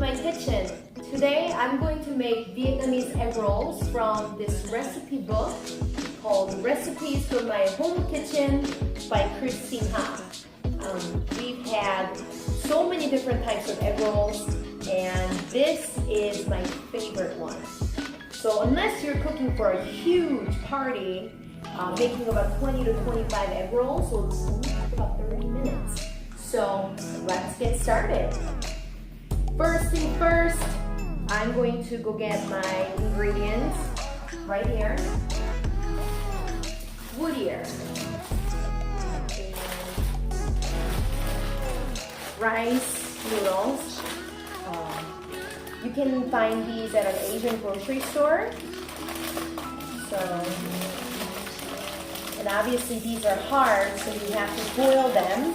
my kitchen. Today I'm going to make Vietnamese egg rolls from this recipe book called Recipes for My Home Kitchen by Christine Ha. We've had so many different types of egg rolls, and this is my favorite one. So unless you're cooking for a huge party, making about 20 to 25 egg rolls will only take about 30 minutes. So let's get started. First thing first, I'm going to go get my ingredients right here. Wood ear. Rice noodles. You can find these at an Asian grocery store. And obviously these are hard, so you have to boil them.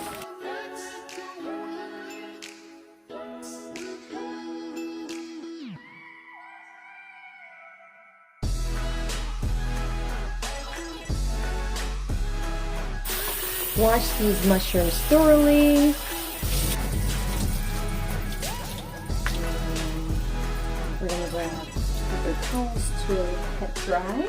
Wash these mushrooms thoroughly. We're going to grab paper towels to get dry.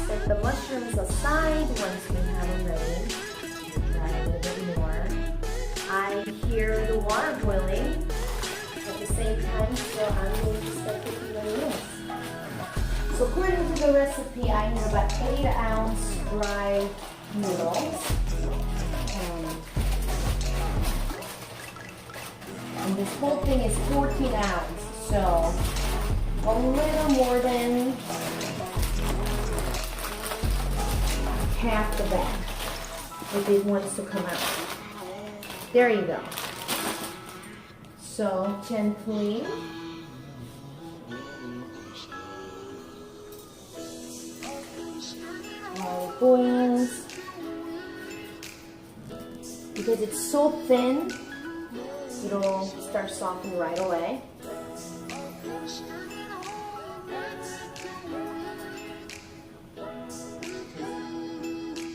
Set the mushrooms aside once we have them ready. Try a little bit more. I hear the water boiling at the same time, so I'm going to start cooking the noodles. So according to the recipe, I need about 8-ounce dry noodles. And this whole thing is 14 ounce, so a little more than half the bag if it wants to come out. There you go. So gently while it boils, because it's so thin, it'll start softening right away.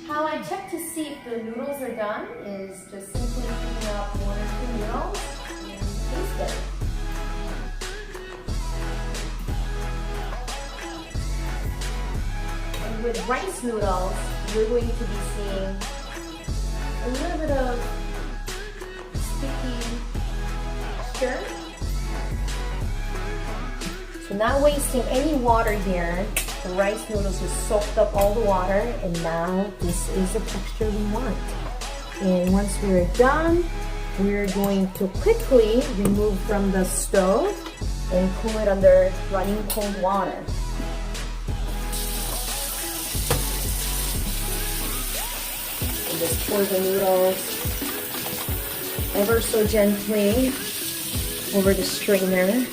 How I check to see if the noodles are done is just simply picking up 1 or 2 noodles and taste it. And with rice noodles, you're going to be seeing a little bit of sticky texture. So not wasting any water here. The rice noodles have soaked up all the water, and now this is the texture we want. And once we're done, we're going to quickly remove from the stove and cool it under running cold water. And just pour the noodles ever so gently over the strainer.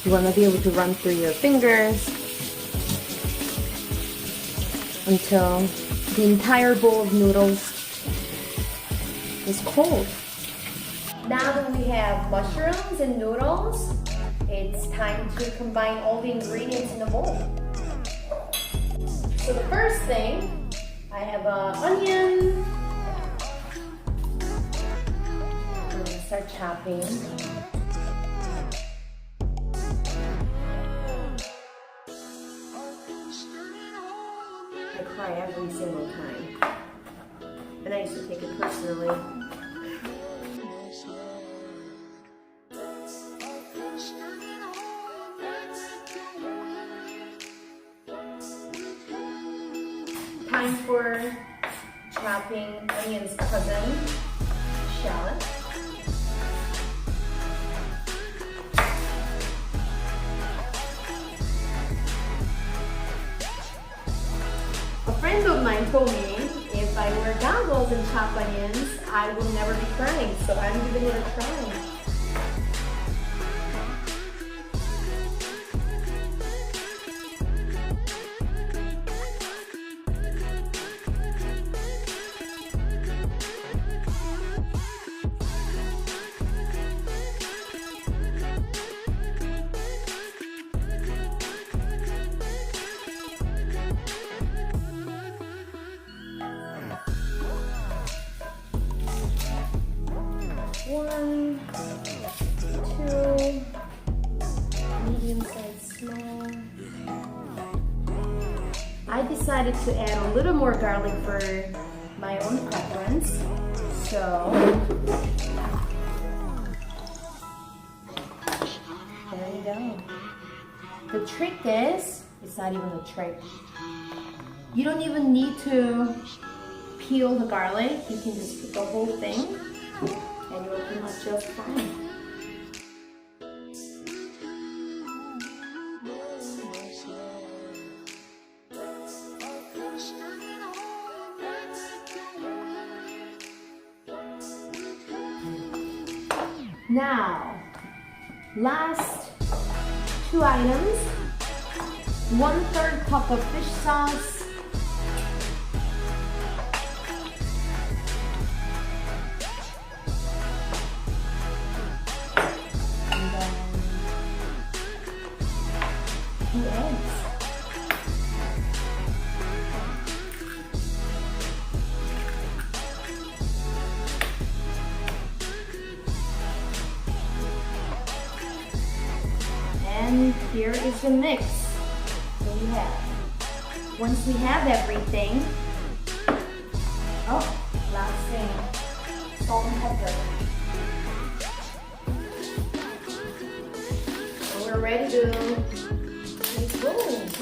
You want to be able to run through your fingers until the entire bowl of noodles is cold. Now that we have mushrooms and noodles, it's time to combine all the ingredients in the bowl. So the first thing, I have an onion. I'm going to start chopping. I cry every single time, and I used to take it personally. Time for chopping onion's cousin, shallot. A friend of mine told me if I wear goggles and chop onions, I will never be crying, so I'm giving it a try. medium size, small. I decided to add a little more garlic for my own preference. So there you go. The trick is, it's not even a trick. You don't even need to peel the garlic. You can just put the whole thing and it will come out just fine. Now, last two items. 1/3 cup of fish sauce. And then 2 eggs. And here is the mix. So we have, once we have everything, oh, last thing, salt and pepper. So we're ready to make rolls.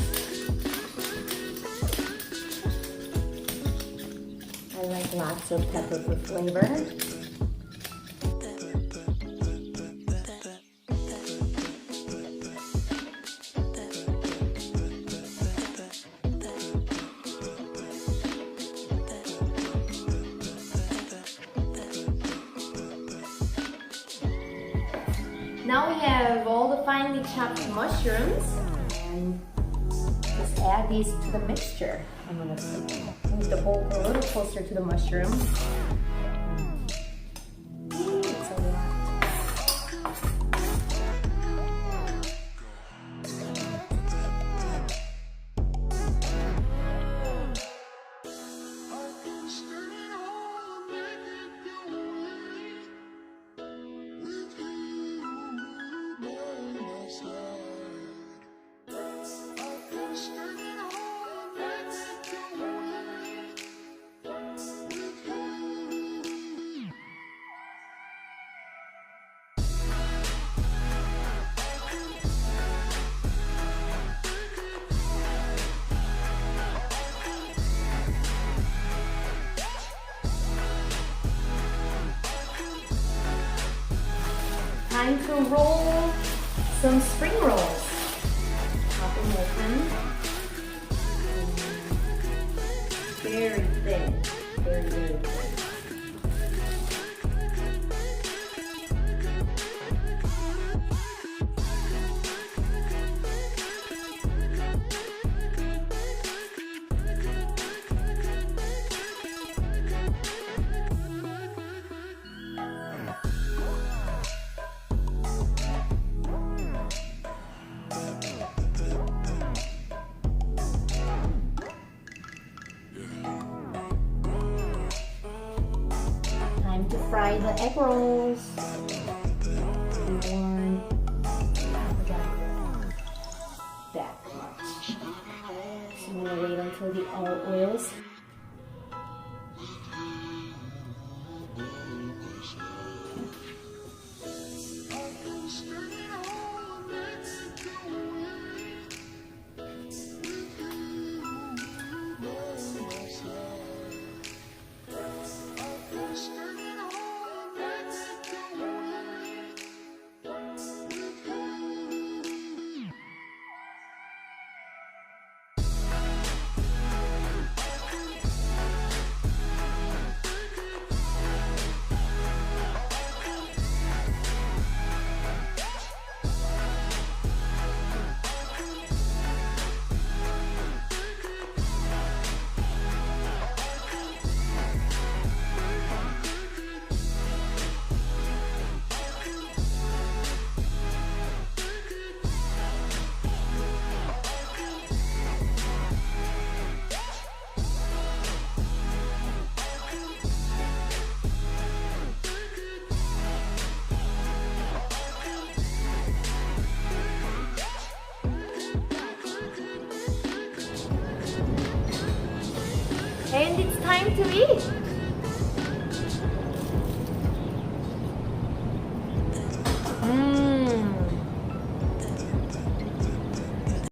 I like lots of pepper for flavor. Now we have all the finely chopped mushrooms, and just add these to the mixture. I'm going to move the bowl a little closer to the mushroom. It's a lot. Time to roll some spring rolls. Pop them open. Very thin, very, very thin. Time to fry the egg rolls. One, that much. So I'm gonna wait until the oils. And it's time to eat.